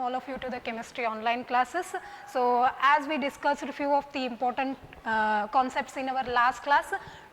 all of you to the chemistry online classes. So, as we discussed a few of the important concepts in our last class,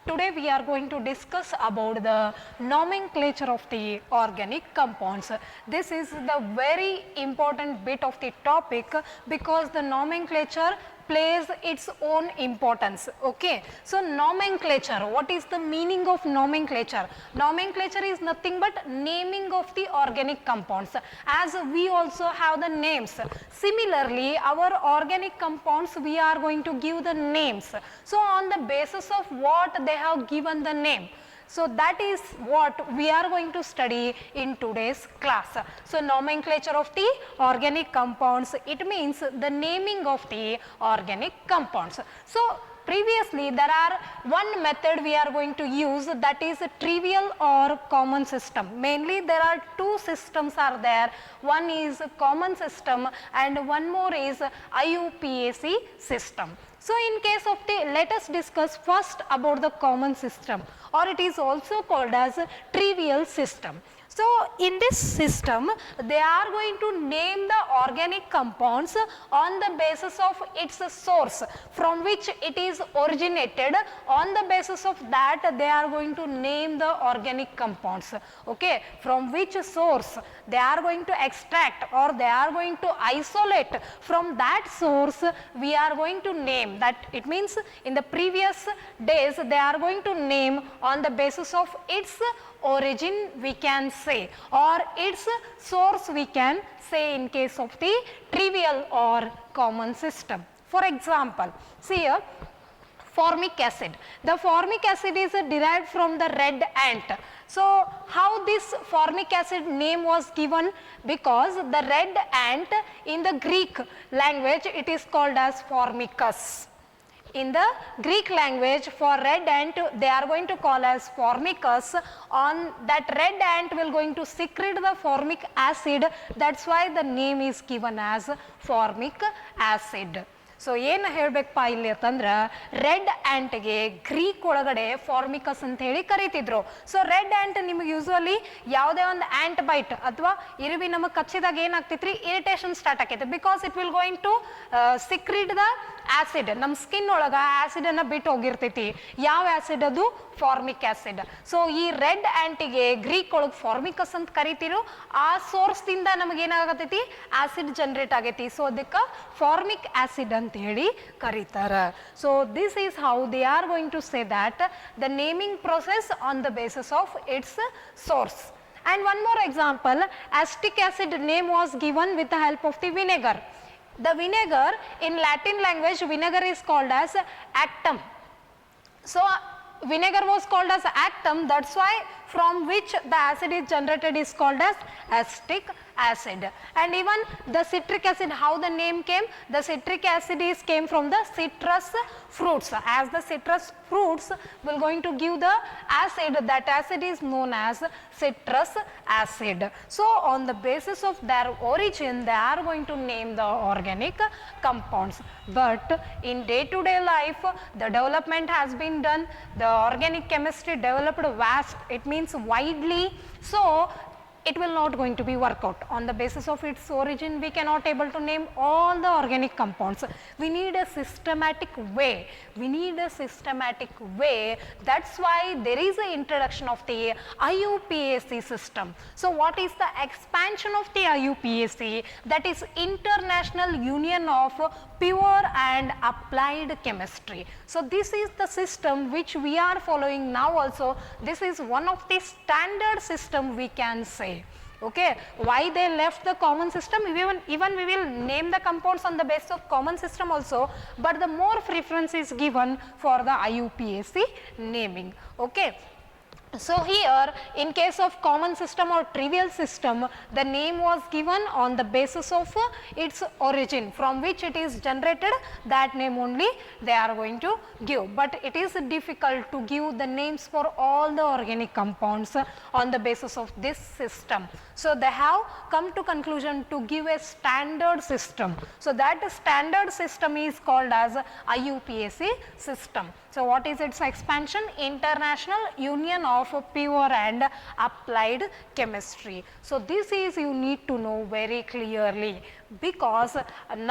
today we are going to discuss about the nomenclature of the organic compounds. This is the very important bit of the topic because the nomenclature plays its own importance. Okay. So, nomenclature, what is the meaning of nomenclature? Nomenclature is nothing but naming of the organic compounds, as we also have the names. Similarly, our organic compounds we are going to give the names. So, on the basis of what they have given the name. So, that is what we are going to study in today's class. So, nomenclature of the organic compounds, it means the naming of the organic compounds. So, previously there are one method we are going to use, that is a trivial or common system. Mainly there are two systems are there, one is common system and one more is Iupac system. So, in case of the, let us discuss first about the common system, or it is also called as a trivial system. So, in this system they are going to name the organic compounds on the basis of its source from which it is originated. On the basis of that they are going to name the organic compounds, okay, from which source they are going to extract or they are going to isolate. From that source we are going to name that. It means in the previous days they are going to name on the basis of its origin we can say, or its source we can say in case of the trivial or common system. For example, see here formic acid. The formic acid is derived from the red ant. So, how this formic acid name was given? Because the red ant in the Greek language it is called as formicus. In the Greek language for red ant they are going to call as formicus. On that red ant will going to secrete the formic acid, that is why the name is given as formic acid. So ಏನು ಹೇಳಬೇಕಪ್ಪ ಇಲ್ಲಿ ಅಂತಂದ್ರೆ red ಆ್ಯಂಟ್ಗೆ Greek ಒಳಗಡೆ ಫಾರ್ಮಿಕಸ್ ಅಂತ ಹೇಳಿ ಕರೀತಿದ್ರು. So red ant ನಿಮಗೆ usually ಯಾವುದೇ ಒಂದು ಆ್ಯಂಟ್ ಬೈಟ್ ಅಥವಾ ಇರುವಿ ನಮಗೆ ಕಚ್ಚಿದಾಗ ಏನಾಗ್ತೈತ್ರಿ, ಇರಿಟೇಷನ್ ಸ್ಟಾರ್ಟ್ ಆಕೈತೆ. Because it will going to secrete the acid. ನಮ್ಮ ಸ್ಕಿನ್ ಒಳಗೆ ಆಸಿಡನ್ನು ಬಿಟ್ಟು ಹೋಗಿರ್ತೈತಿ. ಯಾವ ಆಸಿಡ್ ಅದು? Formic acid. ಸೊ ಈ ರೆಡ್ ಆ್ಯಂಟಿಗೆ ಗ್ರೀಕ್ ಒಳಗೆ ಫಾರ್ಮಿಕಸ್ ಅಂತ ಕರಿತಿರು. ಆ ಸೋರ್ಸ್ದಿಂದ ನಮಗೆ ಏನಾಗತೈತಿ, ಆಸಿಡ್ ಜನರೇಟ್ ಆಗೈತಿ. ಸೊ ಅದಕ್ಕೆ ಫಾರ್ಮಿಕ್ ಆಸಿಡ್ ಅಂತ ಹೇಳಿ ಕರೀತಾರೆ. So this is how they are going to say that the naming process on the basis of its source. And one more example, acetic acid name was given with the help of the vinegar. The vinegar in Latin language, vinegar is called as actum. So vinegar was called as actum, that's why from which the acid is generated is called as acetic acid. And even the citric acid, how the name came? The citric acid is came from the citrus fruits. As the citrus fruits will going to give the acid, that acid is known as citrus acid. So on the basis of their origin they are going to name the organic compounds. But in day to day life the development has been done, the organic chemistry developed vast, it means widely. So it will not going to be work out. On the basis of its origin we cannot able to name all the organic compounds. We need a systematic way. We need a systematic way. That's why there is an introduction of the Iupac system. So what is the expansion of the Iupac? That is International Union of Pure and Applied Chemistry. So this is the system which we are following now also. This is one of the standard system we can say. Okay, why they left the common system? Even we will name the compounds on the basis of common system also, but the more preference is given for the Iupac naming. Okay. So here in case of common system or trivial system the name was given on the basis of its origin from which it is generated, that name only they are going to give. But it is difficult to give the names for all the organic compounds on the basis of this system. So they have come to conclusion to give a standard system. So that standard system is called as Iupac system. So what is its expansion? International Union of pure and applied chemistry. So this is you need to know very clearly, because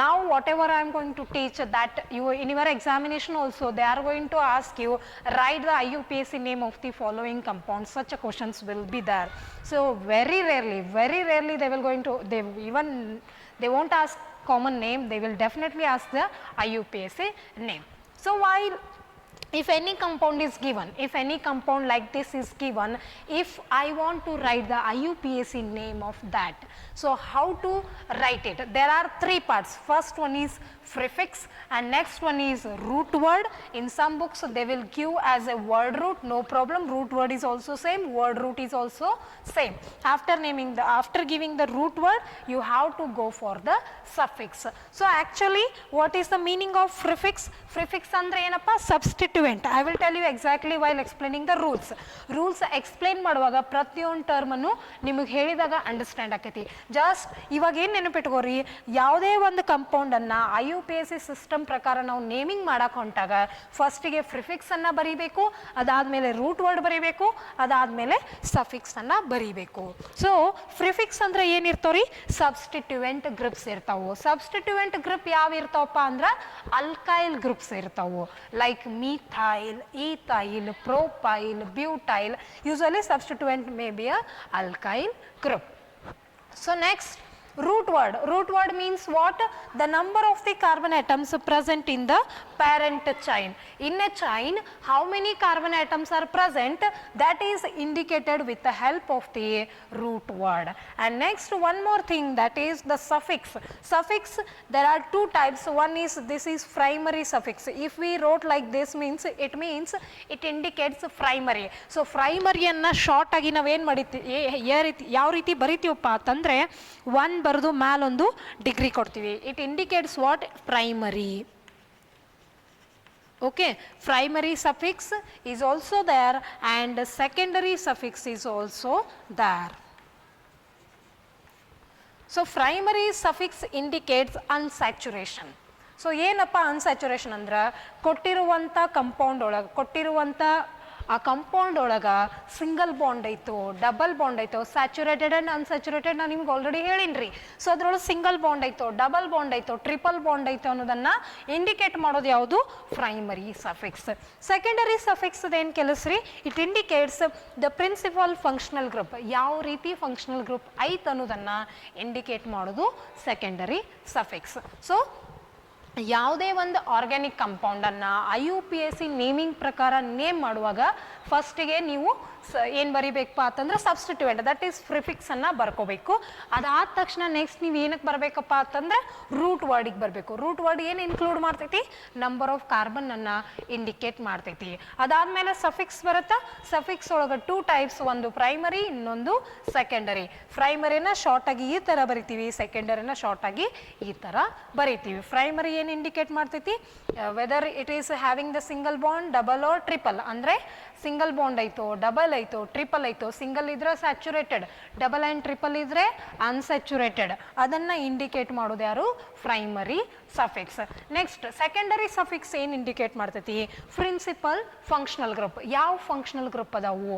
now whatever I am going to teach, that you in your examination also they are going to ask you write the IUPAC name of the following compounds. Such a questions will be there. So very rarely they will going to, they won't ask common name, they will definitely ask the IUPAC name. So while if any compound is given, if any compound like this is given, if I want to write the IUPAC name of that, so how to write it? There are three parts. First one is prefix and next one is root word. In some books they will give as a word root, no problem, root word is also same, word root is also same. After giving the root word, you have to go for the suffix. So actually what is the meaning of prefix? Prefix andre ಏನಪ್ಪ substituent. I will tell you exactly while explaining the rules. Rules explain ಮಾಡುವಾಗ ಪ್ರತಿಯೊಂದು term ಅನ್ನು ನಿಮಗೆ ಹೇಳಿದಾಗ understand ಆಕೈತಿ. Just ಇವಾಗ ಏನು ನೆನಪಿಟ್ಕೋರಿ, ಯಾವುದೇ ಒಂದು ಕಂಪೌಂಡ್ ಅನ್ನ IUPAC ಸಿಸ್ಟಮ್ ಪ್ರಕಾರ ನಾವು ನೇಮಿಂಗ್ ಮಾಡಕ್ಕೆ ಹೊಂಟಾಗ ಫಸ್ಟಿಗೆ ಪ್ರಿಫಿಕ್ಸ್ ಅನ್ನ ಬರೀಬೇಕು, ಅದಾದ್ಮೇಲೆ ರೂಟ್ ವರ್ಡ್ ಬರೀಬೇಕು, ಅದಾದ್ಮೇಲೆ ಸಫಿಕ್ಸ್ ಅನ್ನ ಬರೀಬೇಕು. ಸೊ ಪ್ರಿಫಿಕ್ಸ್ ಅಂದ್ರೆ ಏನಿರ್ತಾವ್ರಿ, ಸಬ್ಸ್ಟಿಟ್ಯೂಯೆಂಟ್ ಗ್ರೂಪ್ಸ್ ಇರ್ತಾವು. ಸಬ್ಸ್ಟಿಟ್ಯೂಯೆಂಟ್ ಗ್ರೂಪ್ ಯಾವ ಇರ್ತಾವಪ್ಪ ಅಂದ್ರೆ ಅಲ್ಕೈಲ್ ಗ್ರೂಪ್ಸ್ ಇರ್ತಾವು, like methyl, ethyl, propyl, butyl. Usually substituent may be a alkyl group. So next, root word. Root word means what? The number of the carbon atoms present in the parent chain. In a chain, how many carbon atoms are present? That is indicated with the help of the root word. And next, one more thing, that is the suffix. Suffix, there are two types. One is, this is primary suffix. If we wrote like this, means it indicates primary. So primary ಅನ್ನ short ಆಗಿ ನಾವೇನು ಮಾಡಿರ್ತೀವಿ, ಯಾವ ರೀತಿ ಬರಿತೀವಪ್ಪ ಅಂತಂದ್ರೆ one ಬರೆದು ಮ್ಯಾಲೊಂದು degree ಕೊಡ್ತೀವಿ. It indicates what? Primary. Okay, primary suffix is also there and secondary suffix is also there. So primary suffix indicates unsaturation. So ಏನಪ್ಪ unsaturation ಅಂದ್ರೆ ಕೊಟ್ಟಿರುವಂಥ ಕಂಪೌಂಡ್ ಒಳಗೆ, ಕೊಟ್ಟಿರುವಂಥ ಆ ಕಂಪೌಂಡ್ ಒಳಗೆ ಸಿಂಗಲ್ ಬಾಂಡ್ ಐತೋ, ಡಬಲ್ ಬಾಂಡ್ ಐತೋ, ಸ್ಯಾಚುರೇಟೆಡ್ ಆ್ಯಂಡ್ ಅನ್ಸ್ಯಾಚುರೇಟೆಡ್ ನಾನು ನಿಮ್ಗೆ ಆಲ್ರೆಡಿ ಹೇಳಿನ್ರಿ. ಸೊ ಅದ್ರೊಳಗೆ ಸಿಂಗಲ್ ಬಾಂಡ್ ಐತೋ, ಡಬಲ್ ಬಾಂಡ್ ಐತೋ, ಟ್ರಿಪಲ್ ಬಾಂಡ್ ಐತೋ ಅನ್ನೋದನ್ನು ಇಂಡಿಕೇಟ್ ಮಾಡೋದು ಯಾವುದು? Primary suffix. ಸೆಕೆಂಡರಿ ಸಫಿಕ್ಸ್ ಏನು ಕೆಲಸ ರೀ? It indicates the principal functional group. ಯಾವ ರೀತಿ ಫಂಕ್ಷನಲ್ ಗ್ರೂಪ್ ಐತೆ ಅನ್ನೋದನ್ನು ಇಂಡಿಕೇಟ್ ಮಾಡೋದು ಸೆಕೆಂಡರಿ ಸಫಿಕ್ಸ್. ಸೊ ಯಾವುದೇ ಒಂದು ಆರ್ಗ್ಯಾನಿಕ್ ಕಂಪೌಂಡನ್ನು IUPAC ನೇಮಿಂಗ್ ಪ್ರಕಾರ ನೇಮ್ ಮಾಡುವಾಗ ಫಸ್ಟಿಗೆ ನೀವು ಏನು ಬರಿಬೇಕಪ್ಪ ಅಂತಂದ್ರೆ ಸಬ್ಸ್ಟಿಟ್ಯೂಯೆಂಟ್, ದಟ್ ಈಸ್ ಪ್ರಿಫಿಕ್ಸನ್ನು ಬರ್ಕೋಬೇಕು. ಅದಾದ ತಕ್ಷಣ ನೆಕ್ಸ್ಟ್ ನೀವು ಏನಕ್ಕೆ ಬರಬೇಕಪ್ಪ ಅಂತಂದ್ರೆ ರೂಟ್ ವರ್ಡಿಗೆ ಬರಬೇಕು. ರೂಟ್ ವರ್ಡ್ ಏನು ಇನ್ಕ್ಲೂಡ್ ಮಾಡ್ತೈತಿ? ನಂಬರ್ ಆಫ್ ಕಾರ್ಬನನ್ನು ಇಂಡಿಕೇಟ್ ಮಾಡ್ತೈತಿ. ಅದಾದಮೇಲೆ ಸಫಿಕ್ಸ್ ಬರುತ್ತಾ. ಸಫಿಕ್ಸ್ ಒಳಗೆ ಟೂ ಟೈಪ್ಸ್, ಒಂದು ಪ್ರೈಮರಿ, ಇನ್ನೊಂದು ಸೆಕೆಂಡರಿ. ಪ್ರೈಮರಿನ ಶಾರ್ಟಾಗಿ ಈ ಥರ ಬರಿತೀವಿ, ಸೆಕೆಂಡರಿನ ಶಾರ್ಟಾಗಿ ಈ ಥರ ಬರಿತೀವಿ. ಪ್ರೈಮರಿ ಏನು ಇಂಡಿಕೇಟ್ ಮಾಡ್ತೈತಿ? Whether it is having the single bond, double or triple. ಅಂದರೆ ಸಿಂಗಲ್ ಬಾಂಡ್ ಐತೋ, ಡಬಲ್ ಐತೋ, ಟ್ರಿಪಲ್ ಐತೋ. ಸಿಂಗಲ್ ಇದ್ರೆ ಸ್ಯಾಚುರೇಟೆಡ್, ಡಬಲ್ ಆ್ಯಂಡ್ ಟ್ರಿಪಲ್ ಇದ್ರೆ ಅನ್ಸ್ಯಾಚುರೇಟೆಡ್. ಅದನ್ನು ಇಂಡಿಕೇಟ್ ಮಾಡೋದು ಯಾರು? Primary suffix. Next secondary suffix ಏನು ಇಂಡಿಕೇಟ್ ಮಾಡ್ತೈತಿ? Principal functional group. ಯಾವ ಫಂಕ್ಷನಲ್ ಗ್ರೂಪ್ ಅದಾವು,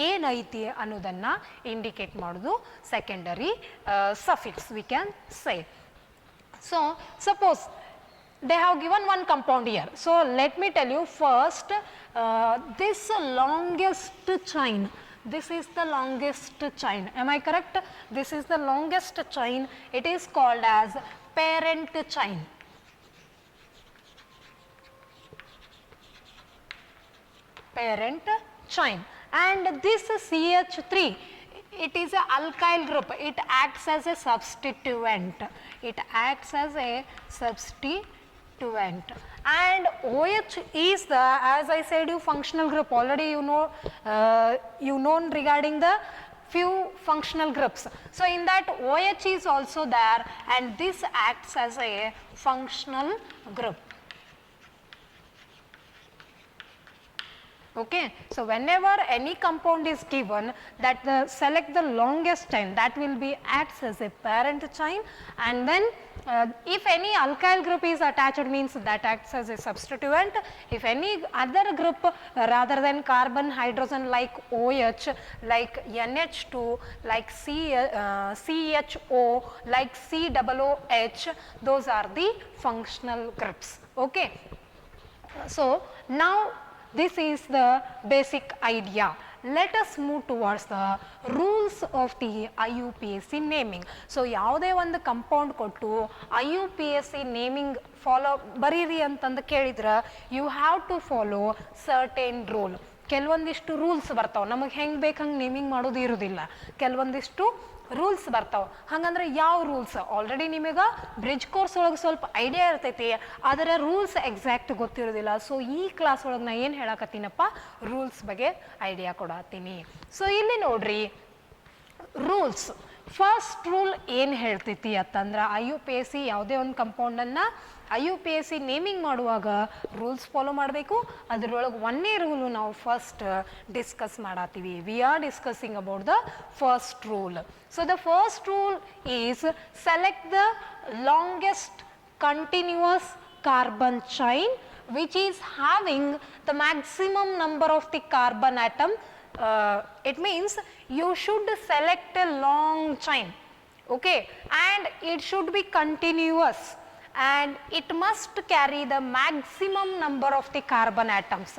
ಏನೈತಿ ಅನ್ನೋದನ್ನು ಇಂಡಿಕೇಟ್ ಮಾಡೋದು secondary suffix, we can say. So suppose they have given one compound here. So let me tell you first, this longest chain, this is the longest chain. Am I correct? This is the longest chain. It is called as parent chain. Parent chain. And this CH3, it is an alkyl group. It acts as a substituent. It acts as a substituent. And OH is the, as I said you, functional group. Already you know regarding the few functional groups. So in that OH is also there and this acts as a functional group. Okay, so whenever any compound is given, that select the longest chain, that will be acts as a parent chain, and then if any alkyl group is attached, means that acts as a substituent. If any other group rather than carbon, hydrogen like OH, like NH2, like CHO, like COOH, those are the functional groups. Okay, so now this is the basic idea. Let us move towards the rules of the IUPAC naming. So ಯಾವುದೇ ಒಂದು compound ಕೊಟ್ಟು IUPAC naming follow ಬರೀರಿ ಅಂತಂದು ಕೇಳಿದ್ರೆ you have to follow certain rule. ಕೆಲವೊಂದಿಷ್ಟು rules ಬರ್ತಾವೆ, ನಮಗೆ ಹೆಂಗೆ ಬೇಕು ಹಂಗೆ ನೇಮಿಂಗ್ ಮಾಡೋದು ಇರೋದಿಲ್ಲ, ಕೆಲವೊಂದಿಷ್ಟು ರೂಲ್ಸ್ ಬರ್ತಾವೆ. ಹಂಗಂದ್ರೆ ಯಾವ ರೂಲ್ಸ್ ಆಲ್ರೆಡಿ ನಿಮಗೆ ಬ್ರಿಡ್ಜ್ ಕೋರ್ಸ್ ಒಳಗೆ ಸ್ವಲ್ಪ ಐಡಿಯಾ ಇರ್ತೈತಿ, ಅದರ ರೂಲ್ಸ್ ಎಕ್ಸಾಕ್ಟ್ ಗೊತ್ತಿರೋದಿಲ್ಲ. ಸೊ ಈ ಕ್ಲಾಸ್ ಒಳಗೆ ನಾ ಏನು ಹೇಳಕತ್ತೀನಪ್ಪ, ರೂಲ್ಸ್ ಬಗ್ಗೆ ಐಡಿಯಾ ಕೊಡತ್ತೀನಿ. ಸೊ ಇಲ್ಲಿ ನೋಡ್ರಿ ರೂಲ್ಸ್. ಫಸ್ಟ್ ರೂಲ್ ಏನು ಹೇಳ್ತೈತಿ ಅಂತಂದ್ರೆ IUPAC ಯಾವುದೇ ಒಂದು ಕಂಪೌಂಡನ್ನು IUPAC ನೇಮಿಂಗ್ ಮಾಡುವಾಗ ರೂಲ್ಸ್ ಫಾಲೋ ಮಾಡಬೇಕು. ಅದರೊಳಗೆ ಒಂದೇ ರೂಲು ನಾವು ಫಸ್ಟ್ ಡಿಸ್ಕಸ್ ಮಾಡತ್ತೀವಿ. We are discussing about the first rule. So the first rule is select the longest continuous carbon chain which is having the maximum number of the carbon atom. It means you should select a long chain, okay, and it should be continuous and it must carry the maximum number of the carbon atoms,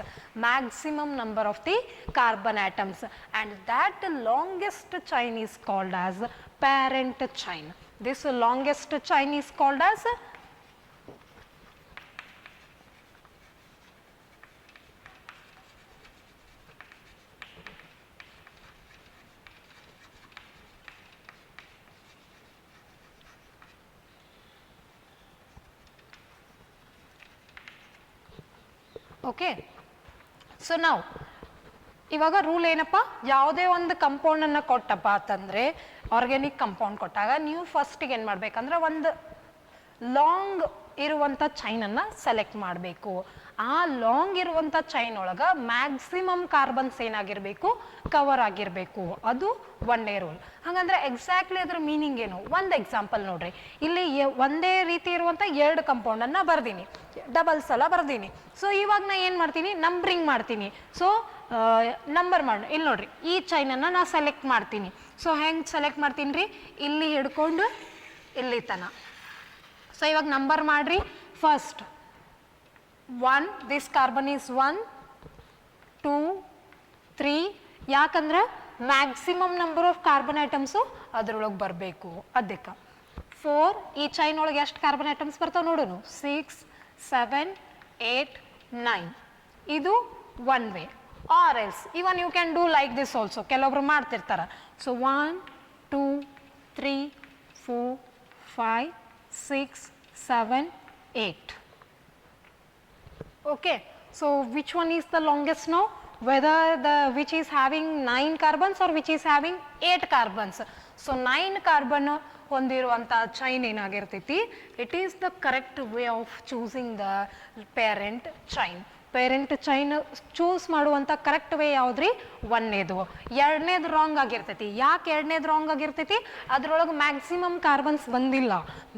maximum number of the carbon atoms, and that longest chain is called as parent chain. This longest chain is called as okay. So ನಾವು ಇವಾಗ rule ಏನಪ್ಪ, ಯಾವುದೇ ಒಂದು ಕಂಪೌಂಡನ್ನು ಕೊಟ್ಟಪ್ಪ ಅಂತಂದರೆ organic compound ಕೊಟ್ಟಾಗ ನೀವು ಫಸ್ಟಿಗೆ ಏನು ಮಾಡಬೇಕಂದ್ರೆ ಒಂದು ಲಾಂಗ್ ಇರುವಂಥ ಚೈನನ್ನು ಸೆಲೆಕ್ಟ್ ಮಾಡಬೇಕು. ಆ ಲಾಂಗ್ ಇರುವಂಥ ಚೈನ್ ಒಳಗೆ ಮ್ಯಾಕ್ಸಿಮಮ್ ಕಾರ್ಬನ್ಸ್ ಏನಾಗಿರಬೇಕು, ಕವರ್ ಆಗಿರಬೇಕು. ಅದು ಒಂದೇ ರೂಲ್. ಹಾಗಂದ್ರೆ ಎಕ್ಸಾಕ್ಟ್ಲಿ ಅದ್ರ ಮೀನಿಂಗ್ ಏನು, ಒಂದು ಎಕ್ಸಾಂಪಲ್ ನೋಡ್ರಿ. ಇಲ್ಲಿ ಒಂದೇ ರೀತಿ ಇರುವಂಥ ಎರಡು ಕಂಪೌಂಡನ್ನು ಬರ್ದೀನಿ, ಡಬಲ್ ಸಲ ಬರ್ದೀನಿ. ಸೊ ಇವಾಗ ನಾ ಏನು ಮಾಡ್ತೀನಿ, ನಂಬರಿಂಗ್ ಮಾಡ್ತೀನಿ. ಸೊ ನಂಬರ್ ಮಾಡಿ ಇಲ್ಲಿ ನೋಡ್ರಿ, ಈ ಚೈನನ್ನು ನಾ ಸೆಲೆಕ್ಟ್ ಮಾಡ್ತೀನಿ. ಸೊ ಹೆಂಗೆ ಸೆಲೆಕ್ಟ್ ಮಾಡ್ತೀನಿ ರೀ, ಇಲ್ಲಿ ಹಿಡ್ಕೊಂಡು ಇಲ್ಲಿ ತನ. ಸೊ ಇವಾಗ ನಂಬರ್ ಮಾಡ್ರಿ. First 1, this carbon is 1, 2, 3. ಯಾಕಂದ್ರೆ maximum number of carbon items ಅದರೊಳಗೆ ಬರಬೇಕು. ಅದಕ್ಕೆ 4, ಈ ಚೈನ್ ಒಳಗೆ ಎಷ್ಟು ಕಾರ್ಬನ್ ಐಟಮ್ಸ್ ಬರ್ತಾವೆ ನೋಡೋಣ. 6, 7, 8, 9. ಇದು one way. Or else even you can do like this also, ಕೆಲವೊಬ್ರು ಮಾಡ್ತಿರ್ತಾರೆ. So 1, 2, 3, 4, 5, 6, 7, 8. Okay, so which one is the longest now, whether the which is having 9 carbons or which is having 8 carbons. So 9 carbon ಹೊಂದಿರುವಂಥ chain ಏನಾಗಿರ್ತೈತಿ, it is the correct way of choosing the parent chain. Parent chain choose ಮಾಡುವಂಥ correct way ಯಾವುದ್ರಿ, ಒಂದನೇದು. ಎರಡನೇದು wrong ಆಗಿರ್ತೈತಿ. ಯಾಕೆ ಎರಡನೇದು wrong ಆಗಿರ್ತೈತಿ, ಅದ್ರೊಳಗೆ ಮ್ಯಾಕ್ಸಿಮಮ್ ಕಾರ್ಬನ್ಸ್ ಬಂದಿಲ್ಲ.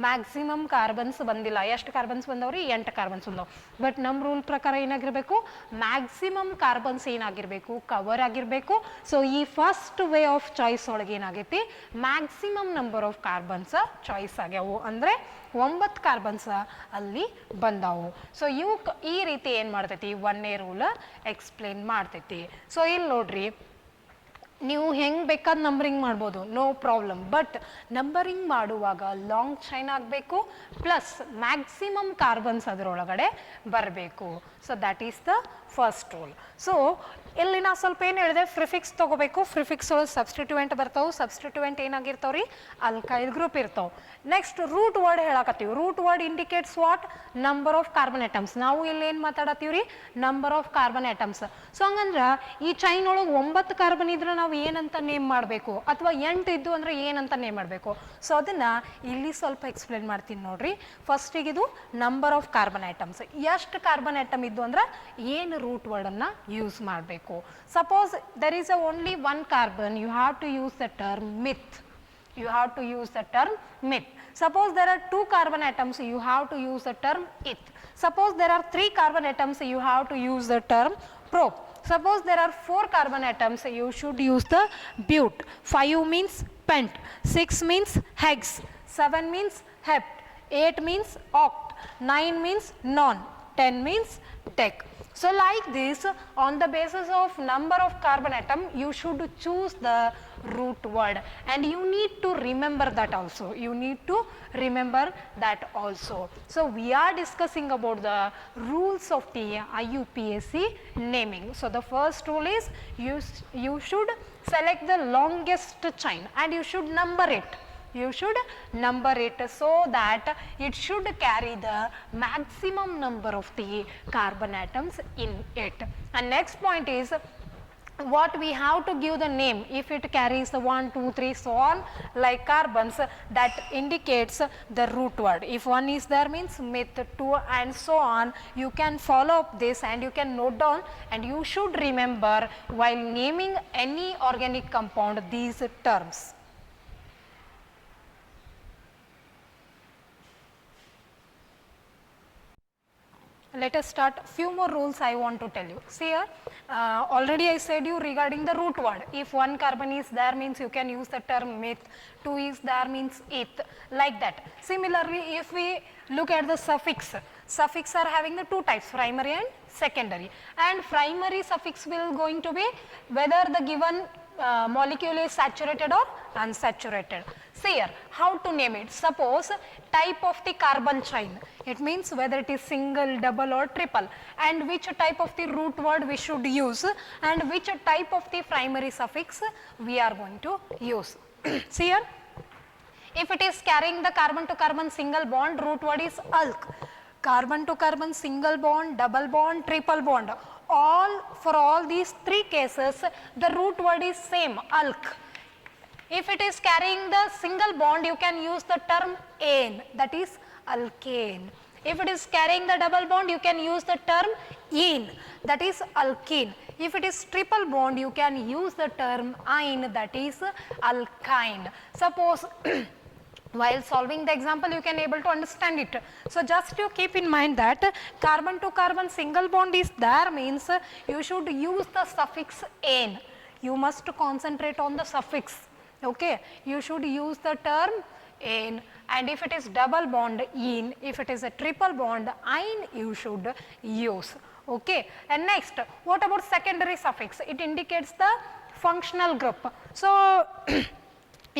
ಮ್ಯಾಕ್ಸಿಮಮ್ ಕಾರ್ಬನ್ಸ್ ಬಂದಿಲ್ಲ. ಎಷ್ಟು ಕಾರ್ಬನ್ಸ್ ಬಂದವ್ರಿ, 8 ಕಾರ್ಬನ್ಸ್ ಬಂದವು. ಬಟ್ ನಮ್ಮ ರೂಲ್ ಪ್ರಕಾರ ಏನಾಗಿರಬೇಕು, ಮ್ಯಾಕ್ಸಿಮಮ್ ಕಾರ್ಬನ್ಸ್ ಏನಾಗಿರಬೇಕು, ಕವರ್ ಆಗಿರಬೇಕು. ಸೊ ಈ ಫಸ್ಟ್ ವೇ ಆಫ್ ಚಾಯ್ಸ್ ಒಳಗೆ ಏನಾಗೈತಿ, maximum number of carbons choice ಆಗ್ಯಾವು. ಅಂದರೆ 9 ಕಾರ್ಬನ್ಸ್ ಅಲ್ಲಿ ಬಂದಾವು. ಸೊ ಇವು ಈ ರೀತಿ ಏನು ಮಾಡ್ತೈತಿ, ಒಂದೇ ರೂಲ್ ಎಕ್ಸ್ಪ್ಲೇನ್ ಮಾಡ್ತೈತಿ. ಸೊ ಇಲ್ಲಿ ನೋಡ್ರಿ, ನೀವು ಹೆಂಗೆ ಬೇಕಾದ ನಂಬರಿಂಗ್ ಮಾಡ್ಬೋದು, ನೋ ಪ್ರಾಬ್ಲಮ್. ಬಟ್ ನಂಬರಿಂಗ್ ಮಾಡುವಾಗ ಲಾಂಗ್ ಚೈನ್ ಆಗಬೇಕು, ಪ್ಲಸ್ ಮ್ಯಾಕ್ಸಿಮಮ್ ಕಾರ್ಬನ್ಸ್ ಅದರೊಳಗಡೆ ಬರಬೇಕು. So that is the first rule. So ಇಲ್ಲಿ ನಾ ಸ್ವಲ್ಪ ಏನು ಹೇಳಿದೆ, ಪ್ರಿಫಿಕ್ಸ್ ತೊಗೋಬೇಕು. ಪ್ರಿಫಿಕ್ಸ್ ಒಳಗೆ ಸಬ್ಸ್ಟಿಟ್ಯೂಯೆಂಟ್ ಬರ್ತಾವೆ. ಸಬ್ಸ್ಟಿಟ್ಯೂಯೆಂಟ್ ಏನಾಗಿರ್ತಾವ್ರಿ, ಅಲ್ಕೈಲ್ ಗ್ರೂಪ್ ಇರ್ತಾವೆ. ನೆಕ್ಸ್ಟ್ ರೂಟ್ ವರ್ಡ್ ಹೇಳಕತ್ತೀವಿ. Root word indicates what, number of carbon atoms. ನಾವು ಇಲ್ಲಿ ಏನು ಮಾತಾಡತ್ತೀವಿ ರೀ, number of carbon atoms. So ಹಂಗಂದ್ರೆ ಈ ಚೈನ್ ಒಳಗೆ 9 ಕಾರ್ಬನ್ ಇದ್ರೆ ನಾವು ನಾವು ಏನಂತ ನೇಮ್ ಮಾಡಬೇಕು, ಅಥವಾ 8 ಇದ್ದು ಅಂದರೆ ಏನಂತ ನೇಮ್ ಮಾಡಬೇಕು. ಸೊ ಅದನ್ನು ಇಲ್ಲಿ ಸ್ವಲ್ಪ ಎಕ್ಸ್ಪ್ಲೇನ್ ಮಾಡ್ತೀನಿ ನೋಡ್ರಿ. ಫಸ್ಟಿಗೆ ಇದು ನಂಬರ್ ಆಫ್ ಕಾರ್ಬನ್ ಐಟಮ್ಸ್, ಎಷ್ಟು ಕಾರ್ಬನ್ ಐಟಮ್ ಇದ್ದು ಅಂದ್ರೆ ಏನು ರೂಟ್ ವರ್ಡನ್ನು ಯೂಸ್ ಮಾಡಬೇಕು. Suppose there is only one carbon, you have to use the term meth. You have to use the term mit. Suppose there are 2 carbon atoms, you have to use the term ith. Suppose there are 3 carbon atoms, you have to use the term prop. Suppose there are 4 carbon atoms, you should use the but. 5 means pent, 6 means hex, 7 means hept, 8 means oct, 9 means non, 10 means dec. So like this, on the basis of number of carbon atom, you should choose the root word, and you need to remember that also. You need to remember that also. So we are discussing about the rules of the IUPAC naming. So the first rule is you should select the longest chain and you should number it. You should number it so that it should carry the maximum number of the carbon atoms in it. And next point is what we have to give the name. If it carries 1, 2, 3 so on like carbons, that indicates the root word. If 1 is there means mit, 2 and so on. You can follow up this and you can note down, and you should remember while naming any organic compound these terms. Let us start. Few more rules I want to tell you. See here, already I said you regarding the root word. If 1 carbon is there means you can use the term mit, 2 is there means ith, like that. Similarly, if we look at the suffix, suffix are having the 2 types, primary and secondary. And primary suffix will going to be whether the given molecule is saturated or unsaturated. See here, how to name it. Suppose type of the carbon chain, it means whether it is single, double or triple, and which type of the root word we should use, and which type of the primary suffix we are going to use. See here, if it is carrying the carbon to carbon single bond, root word is alk. Carbon to carbon single bond, double bond, triple bond, for all these 3 cases the root word is same, alk. If it is carrying the single bond, you can use the term ane, that is alkane. If it is carrying the double bond, you can use the term ene, that is alkene. If it is triple bond, you can use the term ine, that is alkyne. Suppose while solving the example you can able to understand it. So just you keep in mind that carbon to carbon single bond is there means you should use the suffix ane. You must concentrate on the suffix. Okay, you should use the term ane, and if it is double bond ene, if it is a triple bond ine, you should use. Okay, and next, what about secondary suffix? It indicates the functional group. So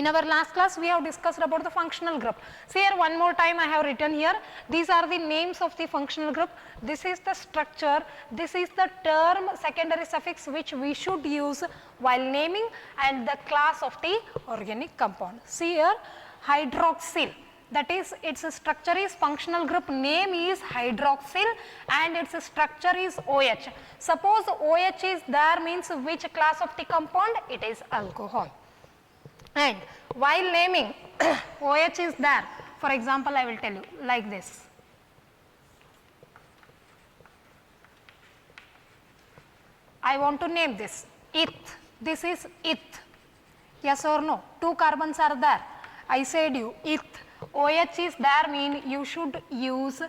in our last class we have discussed about the functional group. See here, one more time I have written here, these are the names of the functional group, this is the structure, this is the term secondary suffix which we should use while naming, and the class of the organic compound. See here, hydroxyl, that is its structure is functional group name is hydroxyl and its structure is OH. Suppose OH is there means which class of the compound? It is alcohol. And while naming OH is there, for example I will tell you like this. I want to name this eth, this is eth, yes or no? 2 carbons are there, I said you eth, OH is there mean you should use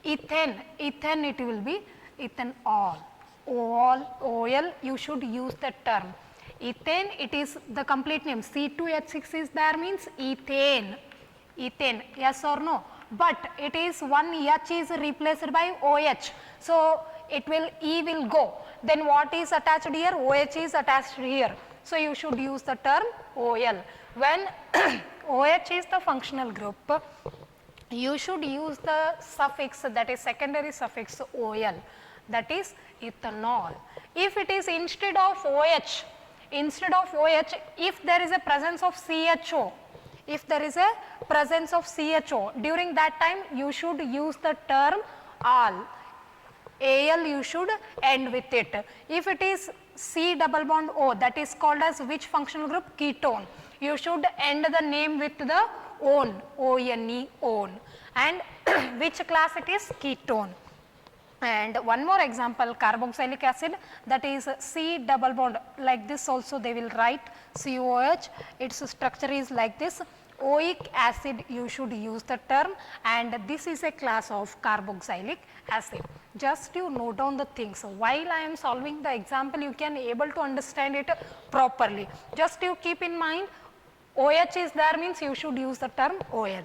ethane, ethane it will be ethanol, OL you should use the term. Ethane, it is the complete name, C2H6 is there means ethane, ethane, yes or no? But it is one H is replaced by OH, so it will E will go. Then what is attached here? OH is attached here. So you should use the term OL. When OH is the functional group, you should use the suffix, that is secondary suffix OL, that is ethanol. If it is instead of OH, if there is a presence of CHO, during that time you should use the term al, you should end with it. If it is C double bond O, that is called as which functional group? Ketone. You should end the name with the one, O-N-E, one. And which class it is? Ketone. And one more example, carboxylic acid, that is C double bond, like this also they will write COH, its structure is like this. Oic acid, you should use the term, and this is a class of carboxylic acid. Just you note down the things. While I am solving the example, you can able to understand it properly. Just you keep in mind, OH is there means you should use the term OL.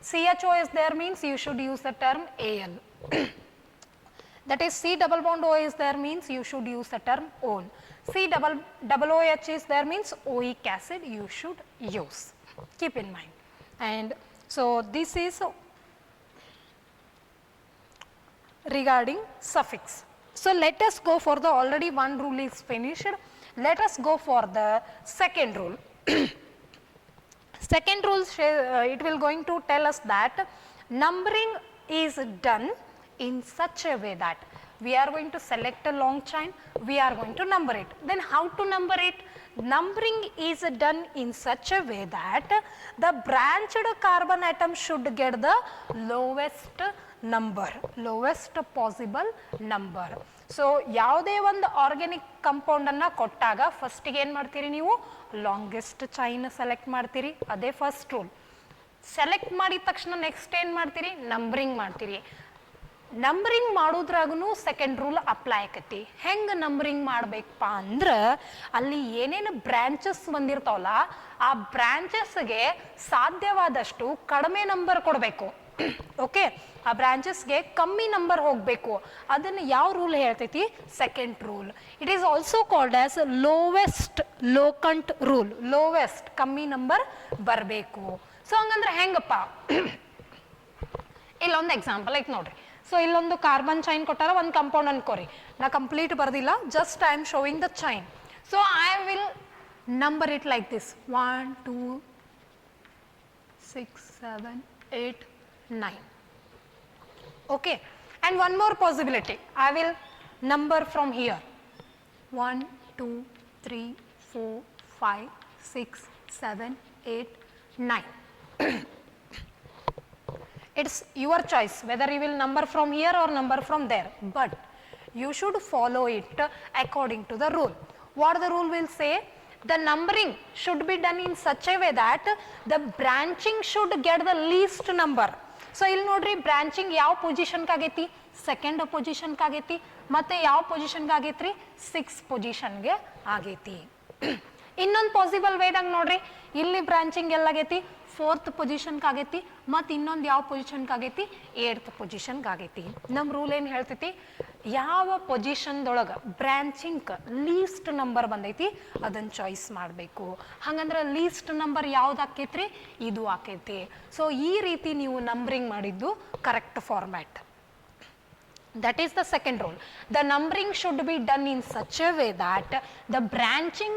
CHO is there means you should use the term AL. That is C double bond O is there means you should use the term ON. C double OH is there means oic acid you should use. Keep in mind. And so this is regarding suffix. So let us go for the, already one rule is finished. Let us go for the second rule. Second rule, it will going to tell us that numbering is done in such a way that we are going to select a long chain, we are going to number it. Then how to number it? Numbering is done in such a way that the branched carbon atom should get the lowest number, lowest possible number. So ಯಾವುದೇ ಒಂದು organic compound ಅನ್ನ ಕೊಟ್ಟಾಗ first ಗೆ ಏನು ಮಾಡ್ತೀರಿ ನೀವು? Longest chain select ಮಾಡ್ತೀರಿ, ಅದೇ ಫಸ್ಟ್ ರೂಲ್. ಸೆಲೆಕ್ಟ್ ಮಾಡಿದ ತಕ್ಷಣ ನೆಕ್ಸ್ಟ್ ಏನು ಮಾಡ್ತೀರಿ? ನಂಬರಿಂಗ್ ಮಾಡ್ತೀರಿ. ನಂಬರಿಂಗ್ ಮಾಡೋದ್ರಾಗೂ ಸೆಕೆಂಡ್ ರೂಲ್ ಅಪ್ಲೈ ಆಕತಿ. ಹೆಂಗೆ ನಂಬರಿಂಗ್ ಮಾಡಬೇಕಪ್ಪ ಅಂದ್ರೆ ಅಲ್ಲಿ ಏನೇನು ಬ್ರಾಂಚಸ್ ಬಂದಿರ್ತಾವಲ್ಲ ಆ ಬ್ರಾಂಚಸ್ಗೆ ಸಾಧ್ಯವಾದಷ್ಟು ಕಡಿಮೆ ನಂಬರ್ ಕೊಡಬೇಕು. ಓಕೆ, ಆ ಬ್ರಾಂಚಸ್ಗೆ ಕಮ್ಮಿ ನಂಬರ್ ಹೋಗಬೇಕು. ಅದನ್ನು ಯಾವ ರೂಲ್ ಹೇಳ್ತೈತಿ? Second rule. It is also called as lowest locant rule. Lowest ಕಮ್ಮಿ ನಂಬರ್ ಬರಬೇಕು. ಸೊ ಹಂಗಂದ್ರೆ ಹೆಂಗಪ್ಪ? ಇಲ್ಲೊಂದು ಎಕ್ಸಾಂಪಲ್ ಐತೆ ನೋಡ್ರಿ. ಸೊ ಇಲ್ಲೊಂದು ಕಾರ್ಬನ್ ಚೈನ್ ಕೊಟ್ಟಾರ, ಒಂದು ಕಂಪೌಂಡ್ ಅನ್ಕೋರಿ. ನಾ ಕಂಪ್ಲೀಟ್ ಬರ್ದಿಲ್ಲ, just I am showing the chain. So I will number it like this: 1 2 6 7 8 9. Okay, and one more possibility, I will number from here: 1 2 3 4 5 6 7 8 9. It's your choice whether you will number from here or number from there, but you should follow it according to the rule. What the rule will say? The numbering should be done in such a way that the branching should get the least number. So ಇಲ್ಲಿ ನೋಡ್ರಿ, branching ಯಾವ ಪೊಸಿಷನ್ಗೆ ಆಗೈತಿ? Second ಪೊಸಿಷನ್ಗೆ ಆಗೈತಿ. ಮತ್ತೆ ಯಾವ ಪೊಸಿಷನ್ಗೆ ಆಗೈತ್ರಿ? 6 ಪೊಸಿಷನ್ಗೆ ಆಗೈತಿ. ಇನ್ನೊಂದು ಪಾಸಿಬಲ್ ವೇದಾಗ ನೋಡ್ರಿ, ಇಲ್ಲಿ ಬ್ರಾಂಚಿಂಗ್ ಎಲ್ಲಾಗೈತಿ? 4th ಪೊಸಿಷನ್ಗೆ ಆಗೈತಿ. ಮತ್ತು ಇನ್ನೊಂದು ಯಾವ ಪೊಸಿಷನ್ಗೆ ಆಗೈತಿ? 8th ಪೊಸಿಷನ್ಗೆ ಆಗೈತಿ. ನಮ್ಮ ರೂಲ್ ಏನು ಹೇಳ್ತೈತಿ? ಯಾವ ಪೊಸಿಷನ್ದೊಳಗೆ ಬ್ರಾಂಚಿಂಗ್ ಲೀಸ್ಟ್ ನಂಬರ್ ಬಂದೈತಿ ಅದನ್ನು ಚಾಯ್ಸ್ ಮಾಡಬೇಕು. ಹಾಗಂದ್ರೆ ಲೀಸ್ಟ್ ನಂಬರ್ ಯಾವ್ದು ಆಕೈತ್ರಿ? ಇದು ಆಕೈತಿ. ಸೊ ಈ ರೀತಿ ನೀವು ನಂಬರಿಂಗ್ ಮಾಡಿದ್ದು correct format. That is the second rule. The numbering should be done in such a way that the branching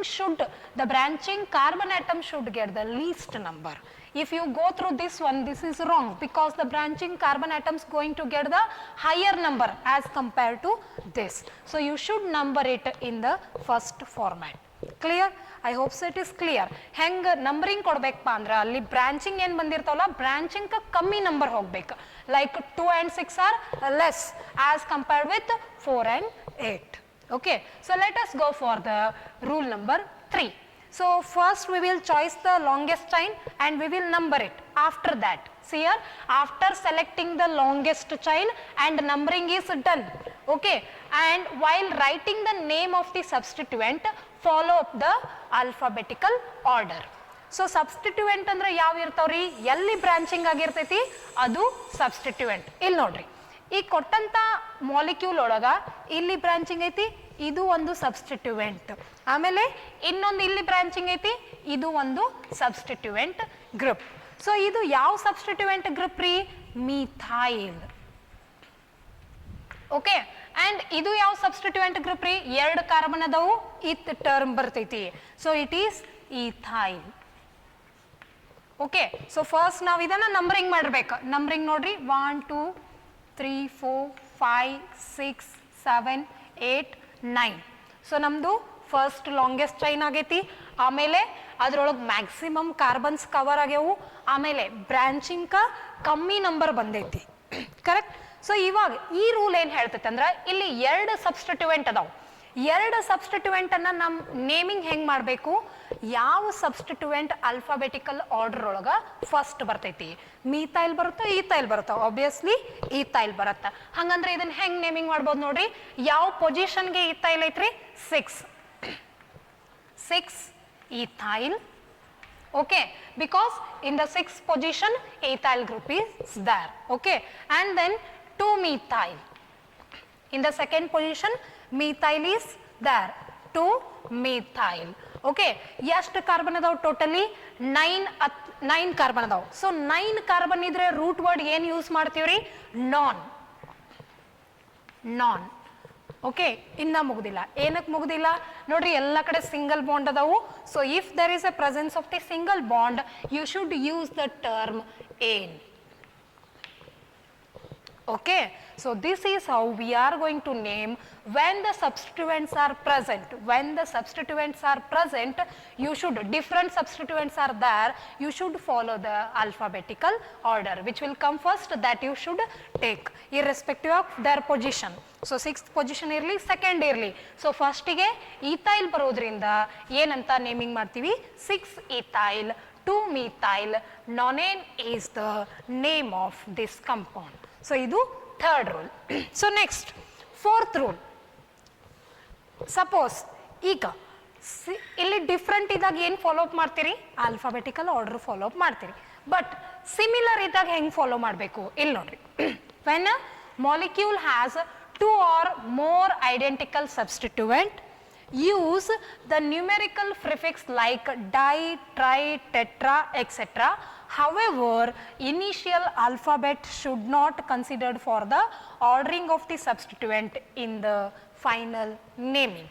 carbon atom should get the least number. If you go through this one, this is wrong, because the branching carbon atoms going to get the higher number as compared to this. So you should number it in the first format. Clear? I hope so it is clear. ಹೆಂಗ numbering ಕೊಡ್ಬೇಕಪ್ಪ ಅಂದ್ರೆ ಅಲ್ಲಿ branching ಏನು ಬಂದಿರ್ತಾವಲ್ಲ, branching ಕಮ್ಮಿ number ಹೋಗ್ಬೇಕು. Like 2 and 6 are less as compared with 4 and 8. Okay, so let us go for the rule number 3. So first we will choose the longest chain and we will number it. After that, see here, after selecting the longest chain and numbering is done. Okay, and while writing the name of the substituent, follow up the alphabetical order. So substituent ಅಂದ್ರೆ ಯಾವ ಇರ್ತಾವ್ರಿ? ಎಲ್ಲಿ branching ಆಗಿರ್ತೈತಿ ಅದು substituent. ಇಲ್ಲಿ ನೋಡ್ರಿ, ಈ ಕೊಟ್ಟಂತ ಮಾಲಿಕ್ಯೂಲ್ ಒಳಗ ಇಲ್ಲಿ ಬ್ರಾಂಚಿಂಗ್ ಐತಿ, ಇದು ಒಂದು ಸಬ್ಸ್ಟಿಟ್ಯೂಯೆಂಟ್. ಆಮೇಲೆ ಇನ್ನೊಂದು ಇಲ್ಲಿ ಬ್ರಾಂಚಿಂಗ್ ಐತಿ, ಇದು ಒಂದು ಸಬ್ಸ್ಟಿಟ್ಯೂಯೆಂಟ್ ಗ್ರೂಪ್. ಸೊ ಇದು ಯಾವ ಸಬ್ಸ್ಟಿಟ್ಯೂಯೆಂಟ್ ಗ್ರೂಪ್ ರೀ? ಮಿಥೈಲ್. ಓಕೆ, ಅಂಡ್ ಇದು ಯಾವ ಸಬ್ಸ್ಟಿಟ್ಯೂಯೆಂಟ್ ಗ್ರೂಪ್ ರೀ? 2 ಕಾರ್ಬನ್ ಅದಾವು, ಇತ್ ಟರ್ಮ್ ಬರ್ತೈತಿ. So it is ethyl. Okay, so first ನಾವು ಇದನ್ನ ನಂಬರಿಂಗ್ ಮಾಡಬೇಕು. ನಂಬರಿಂಗ್ ನೋಡ್ರಿ, 1 2 3 4 5 6 7 8 9. ಸೊ ನಮ್ಮದು ಫಸ್ಟ್ ಲಾಂಗೆಸ್ಟ್ ಚೈನ್ ಆಗೈತಿ, ಆಮೇಲೆ ಅದ್ರೊಳಗೆ ಮ್ಯಾಕ್ಸಿಮಮ್ ಕಾರ್ಬನ್ಸ್ ಕವರ್ ಆಗ್ಯಾವು, ಆಮೇಲೆ ಬ್ರಾಂಚಿಂಗ್ ಕಮ್ಮಿ ನಂಬರ್ ಬಂದೈತಿ. ಕರೆಕ್ಟ್. ಸೊ ಇವಾಗ ಈ ರೂಲ್ ಏನು ಹೇಳ್ತೈತೆ ಅಂದ್ರೆ ಇಲ್ಲಿ 2 ಸಬ್ಸ್ಟಿಟ್ಯೂಯೆಂಟ್ ಅದಾವು. 2 ಸಬ್ಸ್ಟಿಟ್ಯೂಯೆಂಟ್ ಅನ್ನ ನಮ್ಮ ನೇಮಿಂಗ್ ಹೆಂಗ್ ಮಾಡಬೇಕು, ಯಾವ ಸಬ್ಸ್ಟಿಟ್ಯೂಯೆಂಟ್ ಅಲ್ಫಾಬೆಟಿಕಲ್ ಆರ್ಡರ್ ಒಳಗ ಫಸ್ಟ್ ಬರ್ತೈತಿ. ಮೀಥೈಲ್ ಬರುತ್ತಾ, ಈಥೈಲ್ ಬರುತ್ತಾ? ಆಬ್ವಿಯಸ್ಲಿ ಈಥೈಲ್ ಬರುತ್ತಾ. ಹಂಗಂದ್ರೆ ಇದನ್ನ ಹೆಂಗ್ ನೇಮಿಂಗ್ ಮಾಡ್ಬೋದು ನೋಡ್ರಿ. ಯಾವ ಪೊಸಿಷನ್ಗೆ ಈಥೈಲ್ ಐತ್ರಿ? 6 ethyl. Okay, because in the 6th position ethyl group is there. Okay, and then 2-methyl. In the 2nd position methyl is there. 2-methyl. Okay, ಎಷ್ಟು ಕಾರ್ಬನ್ ಅದಾವ? ಟೋಟಲಿ 9 ಕಾರ್ಬನ್ ಅದಾವ. ಸೊ 9 ಕಾರ್ಬನ್ ಇದ್ರೆ root word ಏನು use ಮಾಡ್ತೀವ್ರಿ? ನಾನ್. Okay, ಇನ್ನ ಮುಗ್ದಿಲ್ಲ. ಏನಕ್ಕೆ ಮುಗ್ದಿಲ್ಲ ನೋಡ್ರಿ, ಎಲ್ಲ ಕಡೆ ಸಿಂಗಲ್ ಬಾಂಡ್ ಅದಾವು. So if there is a presence of the single bond you should use the term ane. Okay, so this is how we are going to name when the substituents are present. When the substituents are present, you should, different substituents are there, you should follow the alphabetical order. Which will come first, that you should take irrespective of their position. So 6th position ಇರಲಿ, 2nd ಇರಲಿ. So ಫಸ್ಟಿಗೆ ethyl ಬರೋದ್ರಿಂದ ಏನಂತ naming ಮಾಡ್ತೀವಿ? 6-ethyl, 2-methyl. Nonane is the name of this compound. So ಇದು 3rd rule. So next 4th rule. Suppose ಈಗ ಇಲ್ಲಿ different ಇದ್ದಾಗ ಏನು ಫಾಲೋ ಅಪ್ ಮಾಡ್ತೀರಿ? ಆಲ್ಫಾಬೆಟಿಕಲ್ ಆರ್ಡರ್ ಫಾಲೋ ಅಪ್ ಮಾಡ್ತೀರಿ. ಬಟ್ ಸಿಮಿಲರ್ ಇದ್ದಾಗ ಹೆಂಗೆ ಫಾಲೋ ಮಾಡಬೇಕು? ಇಲ್ಲಿ ನೋಡ್ರಿ. When a molecule has 2 or more identical substituent, use the numerical prefix like di, tri, tetra, etc. However, initial alphabet should not considered for the ordering of the substituent in the final naming.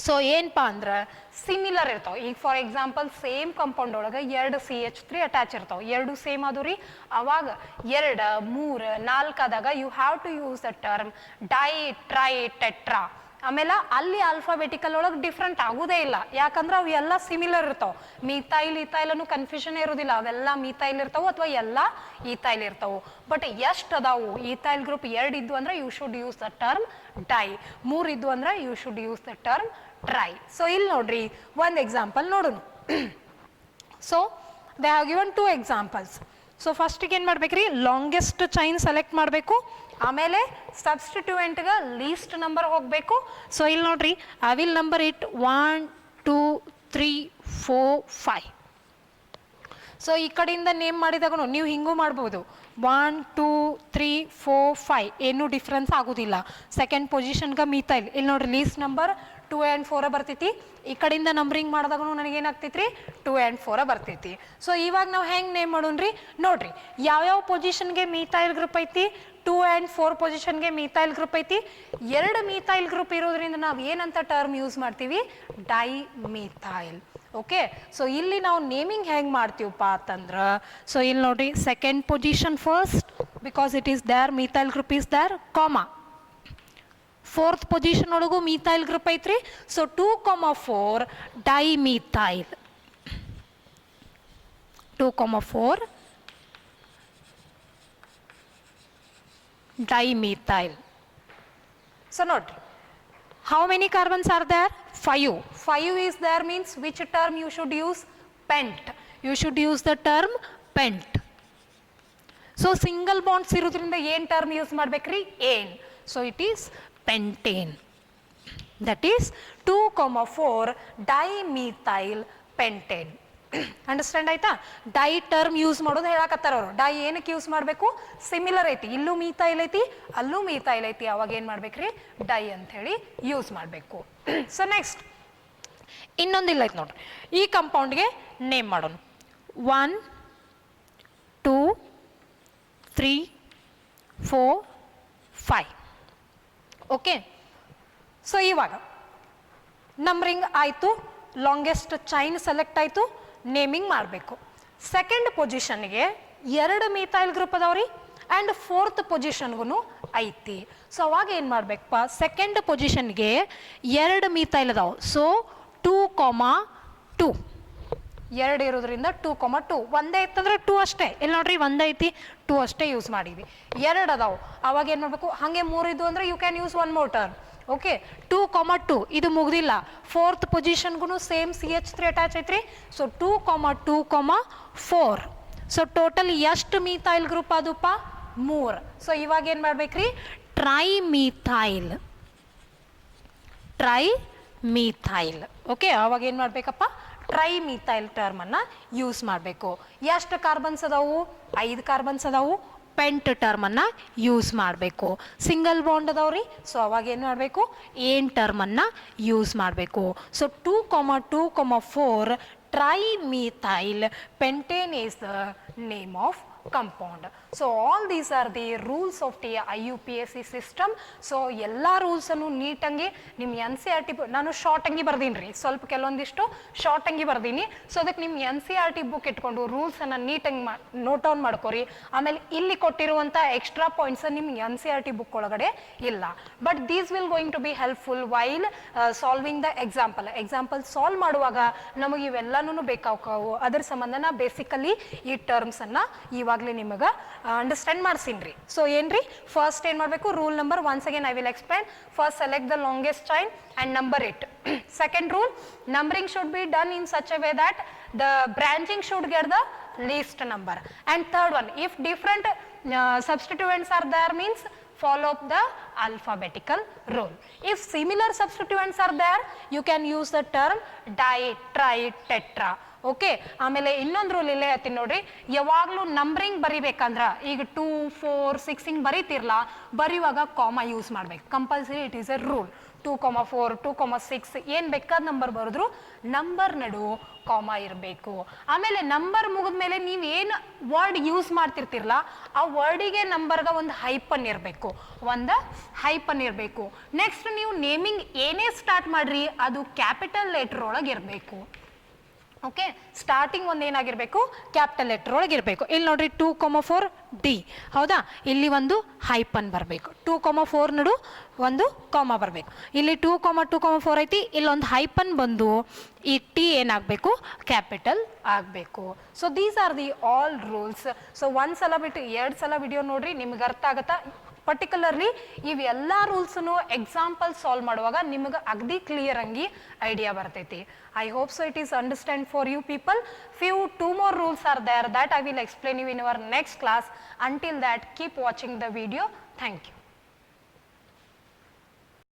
So ಏನಪ್ಪಾ ಅಂದ್ರೆ similar ಇರ್ತಾವೆ. ಈಗ for example same compound ಒಳಗೆ 2 CH3 attach ಇರ್ತಾವೆ, 2 same ಅದು ರೀ. ಅವಾಗ 2, 3, 4 ಆದಾಗ you have to use the term di, tri, tetra. ಆಮೇಲೆ ಅಲ್ಲಿ ಆಲ್ಫಾಬೆಟಿಕಲ್ ಒಳಗೆ ಡಿಫ್ರೆಂಟ್ ಆಗೋದೇ ಇಲ್ಲ, ಯಾಕಂದ್ರೆ ಅವು ಎಲ್ಲ ಸಿಮಿಲರ್ ಇರ್ತಾವೆ. ಮೀಥೈಲ್ ಈಥೈಲ್ ಅನ್ನೋ ಕನ್ಫ್ಯೂಷನ್ ಇರೋದಿಲ್ಲ, ಅವೆಲ್ಲ ಮೀಥೈಲ್ ಇರ್ತಾವೆ ಅಥವಾ ಎಲ್ಲ ಈಥೈಲ್ ಇರ್ತಾವೆ. ಬಟ್ ಎಷ್ಟು ಅದಾವು? ಈಥೈಲ್ ಗ್ರೂಪ್ 2 ಇದ್ದು ಅಂದ್ರೆ you should use the term di, 3 ಇದ್ದು ಅಂದ್ರೆ you should use the term tri. So ಇಲ್ಲಿ ನೋಡ್ರಿ ಒಂದು ಎಕ್ಸಾಂಪಲ್ ನೋಡೋಣ. So they have given 2 examples. So ಫಸ್ಟಿಗೆ ಏನು ಮಾಡ್ಬೇಕ್ರಿ? ಲಾಂಗೆಸ್ಟ್ ಚೈನ್ ಸೆಲೆಕ್ಟ್ ಮಾಡಬೇಕು, ಆಮೇಲೆ ಸಬ್ಸ್ಟಿಟ್ಯೂಯೆಂಟ್ಗೆ ಲೀಸ್ಟ್ ನಂಬರ್ ಹೋಗಬೇಕು. ಸೊ ಇಲ್ಲಿ ನೋಡ್ರಿ, I will number it 1 2 3 4 5. So ಈ ಕಡೆಯಿಂದ ನೇಮ್ ಮಾಡಿದಾಗ ನೀವು ಹಿಂಗೂ ಮಾಡ್ಬೋದು, 1 2 3 4 5, ಏನೂ ಡಿಫ್ರೆನ್ಸ್ ಆಗೋದಿಲ್ಲ. 2nd ಪೊಸಿಷನ್ಗೆ ಮೀಥೈಲ್, ಇಲ್ಲಿ ನೋಡ್ರಿ ಲೀಸ್ಟ್ ನಂಬರ್ 2 and 4 ಬರ್ತೈತಿ. ಈ ಕಡೆಯಿಂದ ನಂಬರಿಂಗ್ ಮಾಡಿದಾಗ ನನಗೇನಾಗ್ತೈತ್ರಿ? 2 and 4 ಬರ್ತೈತಿ. ಸೊ ಇವಾಗ ನಾವು ಹೆಂಗೆ ನೇಮ್ ಮಾಡೋಣ್ರಿ? ನೋಡ್ರಿ, ಯಾವ್ಯಾವ ಪೊಸಿಷನ್ಗೆ ಮೀಥೈಲ್ ಗ್ರೂಪ್ ಐತಿ? 2 and 4 ಪೊಸಿಷನ್ಗೆ ಮೀಥೈಲ್ ಗ್ರೂಪ್ ಐತಿ. 2 ಮೀಥೈಲ್ ಗ್ರೂಪ್ ಇರೋದ್ರಿಂದ ನಾವು ಏನಂತ ಟರ್ಮ್ ಯೂಸ್ ಮಾಡ್ತೀವಿ? Di methyl. ಓಕೆ, ಸೊ ಇಲ್ಲಿ ನಾವು ನೇಮಿಂಗ್ ಹೆಂಗೆ ಮಾಡ್ತೀವಪ್ಪ ಅಂತಂದ್ರೆ, ಸೊ ಇಲ್ಲಿ ನೋಡ್ರಿ 2nd position first because it is there, methyl group is there, comma. 4th position ಒಳಗೂ ಮೀಥೈಲ್ ಗ್ರೂಪ್ ಐತ್ರಿ. So 2, 4 di methyl, 2, 4 dimethyl. So note, how many carbons are there? 5. 5 is there means which term you should use? Pent. You should use the term pent. So single bonds ಇರೋದ್ರಿಂದ ಏನು term use ಮಾಡಬೇಕ್ರಿ? ane. So it is pentane. That is 2, 4 dimethyl pentane. Understand ಆಯ್ತಾ? Dye term use ಮಾಡೋದು ಹೇಳಕತ್ತಾರ ಅವರು. Dye ಏನಕ್ಕೆ use ಮಾಡಬೇಕು? Similar ಐತಿ, ಇಲ್ಲೂ ಮೀಥೈಲ್ ಐತಿ, ಅಲ್ಲೂ ಮೀಥೈಲ್ ಐತಿ, ಅವಾಗ ಏನು ಮಾಡ್ಬೇಕ್ರಿ? ಡೈ ಅಂತ ಹೇಳಿ ಯೂಸ್ ಮಾಡಬೇಕು. ಸೊ ನೆಕ್ಸ್ಟ್ ಇನ್ನೊಂದಿಲ್ಲ ಐತಿ ನೋಡ್ರಿ, ಈ ಕಂಪೌಂಡ್ಗೆ ನೇಮ್ ಮಾಡೋಣ. 1 2 3 4 5. ಓಕೆ, ಸೊ ಇವಾಗ ನಂಬರಿಂಗ್ ಆಯಿತು, ಲಾಂಗೆಸ್ಟ್ ಚೈನ್ ಸೆಲೆಕ್ಟ್ ಆಯಿತು, ನೇಮಿಂಗ್ ಮಾಡಬೇಕು. 2nd ಪೊಸಿಷನ್ಗೆ 2 ಮೀಥೈಲ್ ಗ್ರೂಪ್ ಅದಾವ್ರಿ, ಆ್ಯಂಡ್ 4th ಪೊಸಿಷನ್ಗೂ ಐತಿ. ಸೊ ಅವಾಗ ಏನು ಮಾಡಬೇಕಪ್ಪ, ಸೆಕೆಂಡ್ ಪೊಸಿಷನ್ಗೆ 2 ಮೀಥೈಲ್ ಅದಾವೆ. ಸೊ 2,2 2 ಇರೋದ್ರಿಂದ 2,2 ಒಂದೇ ಇತ್ತಂದ್ರೆ 2 ಅಷ್ಟೇ. ಇಲ್ಲಿ ನೋಡ್ರಿ ಒಂದೇ ಐತಿ, 2 ಅಷ್ಟೇ ಯೂಸ್ ಮಾಡಿವಿ. 2 ಅದಾವೆ, ಅವಾಗ ಏನು ಮಾಡಬೇಕು, ಹಾಗೆ 3 ಇದ್ದು ಅಂದರೆ you can use 1 more term. Okay, 2,2 ಇದು ಮುಗ್ದಿಲ್ಲ, 4th ಪೊಸಿಷನ್ಗೂ ಸೇಮ್ CH3 ಅಟ್ಯಾಚ್ ಐತ್ರಿ. ಸೊ 2,2, 4. ಸೊ ಟೋಟಲ್ ಎಷ್ಟು ಮೀಥೈಲ್ ಗ್ರೂಪ್ ಅದಪ್ಪ, 3. ಸೊ ಇವಾಗ ಏನು ಮಾಡ್ಬೇಕ್ರಿ, ಟ್ರೈಮೀಥೈಲ್. ಓಕೆ, ಅವಾಗ ಏನು ಮಾಡಬೇಕಪ್ಪ, ಟ್ರೈಮೀಥೈಲ್ ಟರ್ಮನ್ನು ಯೂಸ್ ಮಾಡಬೇಕು. ಎಷ್ಟು ಕಾರ್ಬನ್ಸ್ ಅದಾವು, 5 ಕಾರ್ಬನ್ಸ್ ಅದಾವು. ಪೆಂಟ್ ಟರ್ಮನ್ನು ಯೂಸ್ ಮಾಡಬೇಕು. ಸಿಂಗಲ್ ಬಾಂಡ್ ಅದಾವ್ರಿ. ಸೊ ಅವಾಗ ಏನು ಮಾಡಬೇಕು, ಏನ್ ಟರ್ಮನ್ನು ಯೂಸ್ ಮಾಡಬೇಕು. So 2,2, 4 trimethyl pentane is the name of compound. So all these are the rules of the IUPAC system. So ಎಲ್ಲ ರೂಲ್ಸನ್ನು ನೀಟಂಗಿ ನಿಮ್ಮ NCERT ನಾನು ಶಾರ್ಟ್ ಅಂಗಿ ಬರ್ದೀನಿ ರೀ, ಸ್ವಲ್ಪ ಕೆಲವೊಂದಿಷ್ಟು ಶಾರ್ಟ್ ಅಂಗಿ ಬರ್ದೀನಿ. ಸೊ ಅದಕ್ಕೆ ನಿಮ್ಮ NCERT ಬುಕ್ ಇಟ್ಕೊಂಡು ರೂಲ್ಸನ್ನು ನೀಟಂಗಿ ನೋಟ್ ಡೌನ್ ಮಾಡ್ಕೊರಿ. ಆಮೇಲೆ ಇಲ್ಲಿ ಕೊಟ್ಟಿರುವಂಥ ಎಕ್ಸ್ಟ್ರಾ ಪಾಯಿಂಟ್ಸ್ ನಿಮ್ಮ NCERT ಬುಕ್ ಒಳಗಡೆ ಇಲ್ಲ. But these will going to be helpful while solving the example solve ಮಾಡುವಾಗ ನಮಗೆ ಇವೆಲ್ಲನೂ ಬೇಕಾವು. ಅದ್ರ ಸಂಬಂಧನ ಬೇಸಿಕಲಿ ಈ ಟರ್ಮ್ಸನ್ನು ಇವಾಗಲೇ ನಿಮಗೆ ಅಂಡರ್ಸ್ಟ್ಯಾಂಡ್ ಮಾಡ್ಸೀನಿ ರೀ. ಸೊ ಏನ್ರಿ, ಫಸ್ಟ್ ಏನು ಮಾಡಬೇಕು, rule number once again I will explain. First select the longest chain and number it. Second rule, numbering should be done in such a way that the branching should get the least number. And third one, if different substituents are there means follow up the alphabetical rule. If similar substituents are there, you can use the term di, tri, tetra. Okay, ಆಮೇಲೆ ಇನ್ನೊಂದು rule ಇಲ್ಲೇ ಹೇಳ್ತೀನಿ ನೋಡ್ರಿ, ಯಾವಾಗಲೂ numbering ಬರಿಬೇಕಂದ್ರೆ ಈಗ 2, 4, 6 ಹಿಂಗೆ ಬರೀತಿರ್ಲ, ಬರೆಯುವಾಗ ಕಾಮ ಯೂಸ್ ಮಾಡ್ಬೇಕು. Compulsory it is A rule. 2,4, 2,6 ಏನು ಬೇಕಾದ ನಂಬರ್ ಬರೆದ್ರು ನಂಬರ್ ನಡು ಕಾಮ ಇರಬೇಕು. ಆಮೇಲೆ ನಂಬರ್ ಮುಗಿದ್ಮೇಲೆ ನೀವು ಏನು ವರ್ಡ್ ಯೂಸ್ ಮಾಡ್ತಿರ್ತಿರಲ್ಲ, ಆ ವರ್ಡಿಗೆ ನಂಬರ್ಗೆ ಒಂದು ಹೈಪನ್ ಇರಬೇಕು, ನೆಕ್ಸ್ಟ್ ನೀವು ನೇಮಿಂಗ್ ಏನೇ ಸ್ಟಾರ್ಟ್ ಮಾಡ್ರಿ ಅದು ಕ್ಯಾಪಿಟಲ್ ಲೆಟರ್ ಒಳಗೆ ಇರಬೇಕು. ಓಕೆ, ಸ್ಟಾರ್ಟಿಂಗ್ ಒಂದು ಏನಾಗಿರಬೇಕು, ಕ್ಯಾಪಿಟಲ್ ಲೆಟರ್ ಒಳಗೆ ಇರಬೇಕು. ಇಲ್ಲಿ ನೋಡ್ರಿ 2,4 ಡಿ, ಹೌದಾ, ಇಲ್ಲಿ ಒಂದು ಹೈಪನ್ ಬರಬೇಕು. 2,4 ನಡು ಒಂದು ಕಾಮ ಬರಬೇಕು. ಇಲ್ಲಿ 2,2,4 ಐತಿ, ಇಲ್ಲೊಂದು ಹೈಪನ್ ಬಂದು ಈ ಟಿ ಏನಾಗಬೇಕು, ಕ್ಯಾಪಿಟಲ್ ಆಗಬೇಕು. So these are the all rules. So ಒಂದು ಸಲ ಬಿಟ್ಟು 2 ಸಲ ವಿಡಿಯೋ ನೋಡ್ರಿ, ನಿಮ್ಗೆ ಅರ್ಥ ಆಗತ್ತಾ. ಪರ್ಟಿಕ್ಯುಲರ್ಲಿ ಇವೆಲ್ಲ ರೂಲ್ಸನ್ನು ಎಕ್ಸಾಂಪಲ್ ಸಾಲ್ವ್ ಮಾಡುವಾಗ ನಿಮಗೆ ಅಗದಿ ಕ್ಲಿಯರ್ ಆಗಿ ಐಡಿಯಾ ಬರ್ತೈತಿ. I hope so it is understand for you people. Two more rules are there that I will explain you in our next class. Until that, keep watching the video. Thank you.